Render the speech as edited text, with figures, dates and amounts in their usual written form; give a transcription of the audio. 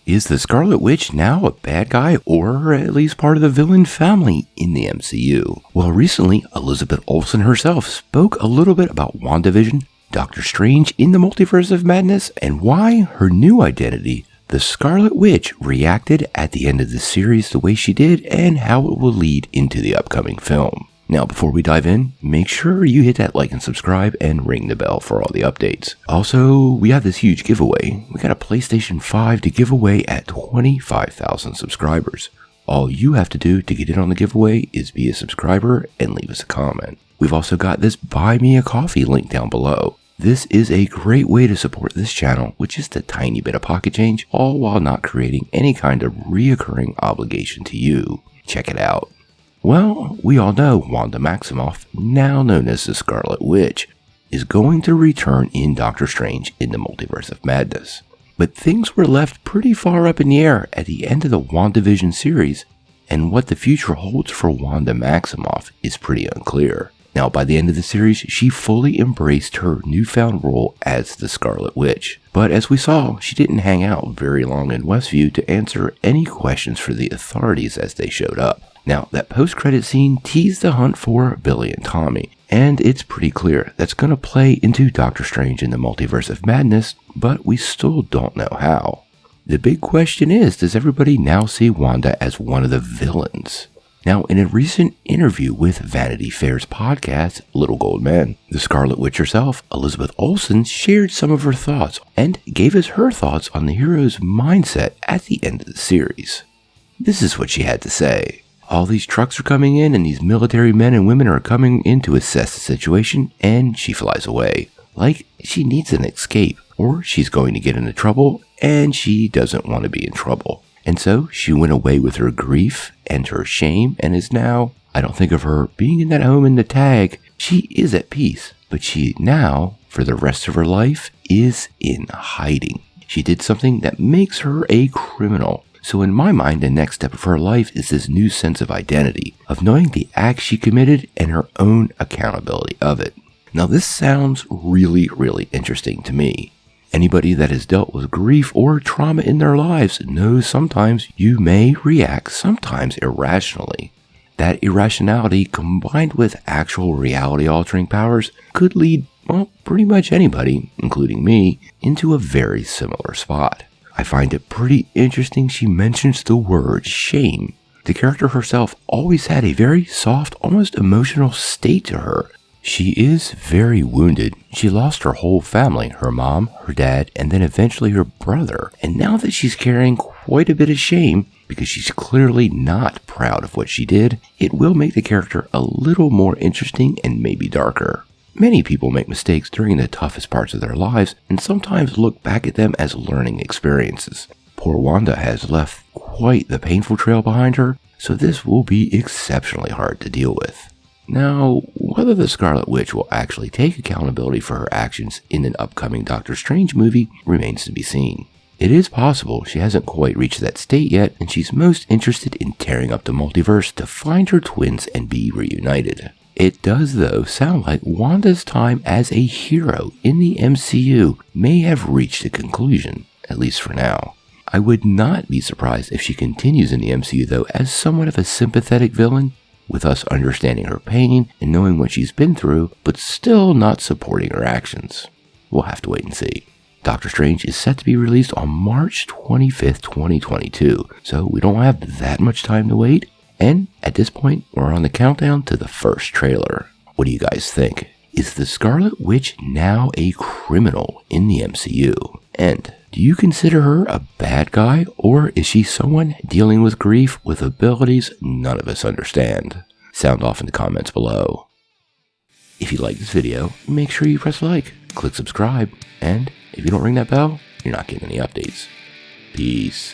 Is the Scarlet Witch now a bad guy, or at least part of the villain family in the MCU? Well, recently, Elizabeth Olsen herself spoke a little bit about WandaVision, Doctor Strange in the Multiverse of Madness, and why her new identity, the Scarlet Witch, reacted at the end of the series the way she did, and how it will lead into the upcoming film. Now, before we dive in, make sure you hit that like and subscribe and ring the bell for all the updates. Also, we have this huge giveaway. We got a PlayStation 5 to give away at 25,000 subscribers. All you have to do to get in on the giveaway is be a subscriber and leave us a comment. We've also got this Buy Me a Coffee link down below. This is a great way to support this channel with just a tiny bit of pocket change, all while not creating any kind of reoccurring obligation to you. Check it out. Well, we all know Wanda Maximoff, now known as the Scarlet Witch, is going to return in Doctor Strange in the Multiverse of Madness. But things were left pretty far up in the air at the end of the WandaVision series, and what the future holds for Wanda Maximoff is pretty unclear. Now, by the end of the series, she fully embraced her newfound role as the Scarlet Witch. But as we saw, she didn't hang out very long in Westview to answer any questions for the authorities as they showed up. Now, that post-credit scene teased the hunt for Billy and Tommy, and it's pretty clear that's going to play into Doctor Strange in the Multiverse of Madness, but we still don't know how. The big question is, does everybody now see Wanda as one of the villains? Now, in a recent interview with Vanity Fair's podcast, Little Gold Men, the Scarlet Witch herself, Elizabeth Olsen, shared some of her thoughts and gave us her thoughts on the hero's mindset at the end of the series. This is what she had to say. All these trucks are coming in and these military men and women are coming in to assess the situation, and she flies away. Like she needs an escape, or she's going to get into trouble and she doesn't want to be in trouble. And so she went away with her grief and her shame and is now, I don't think of her being in that home in the tag. She is at peace, but she now, for the rest of her life, is in hiding. She did something that makes her a criminal. So in my mind, the next step of her life is this new sense of identity, of knowing the act she committed and her own accountability of it. Now this sounds really, really interesting to me. Anybody that has dealt with grief or trauma in their lives knows sometimes you may react sometimes irrationally. That irrationality combined with actual reality-altering powers could lead, well, pretty much anybody, including me, into a very similar spot. I find it pretty interesting she mentions the word shame. The character herself always had a very soft, almost emotional state to her. She is very wounded. She lost her whole family, her mom, her dad, and then eventually her brother. And now that she's carrying quite a bit of shame, because she's clearly not proud of what she did, it will make the character a little more interesting and maybe darker. Many people make mistakes during the toughest parts of their lives and sometimes look back at them as learning experiences. Poor Wanda has left quite the painful trail behind her, so this will be exceptionally hard to deal with. Now, whether the Scarlet Witch will actually take accountability for her actions in an upcoming Doctor Strange movie remains to be seen. It is possible she hasn't quite reached that state yet, and she's most interested in tearing up the multiverse to find her twins and be reunited. It does, though, sound like Wanda's time as a hero in the MCU may have reached a conclusion, at least for now. I would not be surprised if she continues in the MCU, though, as somewhat of a sympathetic villain, with us understanding her pain and knowing what she's been through, but still not supporting her actions. We'll have to wait and see. Doctor Strange is set to be released on March 25th, 2022, so we don't have that much time to wait. And at this point, we're on the countdown to the first trailer. What do you guys think? Is the Scarlet Witch now a criminal in the MCU? And do you consider her a bad guy, or is she someone dealing with grief with abilities none of us understand? Sound off in the comments below. If you like this video, make sure you press like, click subscribe, and if you don't ring that bell, you're not getting any updates. Peace.